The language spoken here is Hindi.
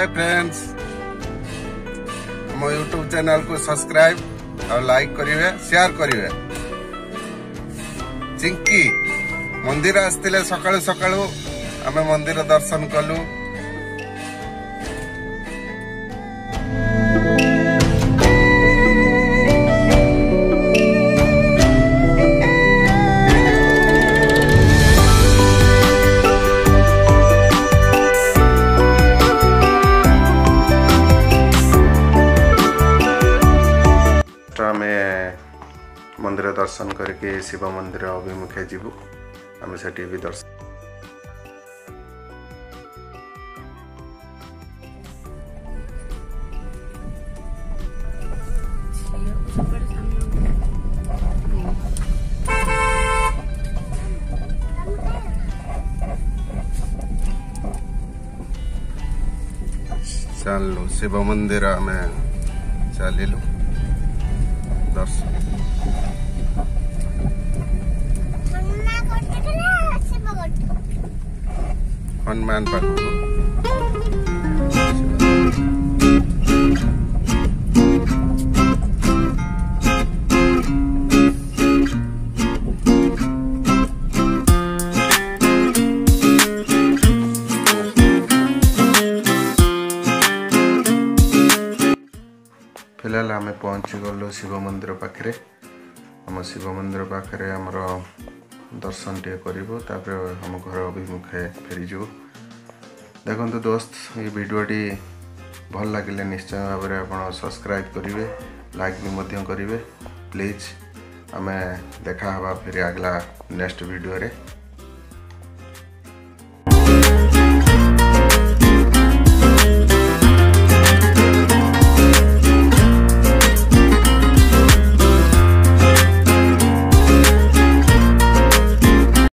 हाय फ्रेंड्स, मो यूट्यूब चैनल को सब्सक्राइब और लाइक करिवे, शेयर करिवे। चिंकी मंदिर आसते सकाळु सकाळु आमे मंदिर दर्शन कलु। मंदिर दर्शन करके शिव मंदिर अभिमुखे जीवु। आम से भी दर्शन चलु शिव मंदिर आम चलू दर्शन। हनुमान पाखु फिलहाल आम पहुँची गलु शिव मंदिर पाखे। आम शिव मंदिर पाखे आमर दर्शन टे करिबो, तापर हम घर अभिमुखे फेरीजु। देखो दोस्त, ये वीडियोटी भल लगे निश्चय भाव में आप सब्सक्राइब करेंगे, लाइक भी करेंगे प्लीज। आम देखा हवा फिर अगला नेक्स्ट वीडियो रे।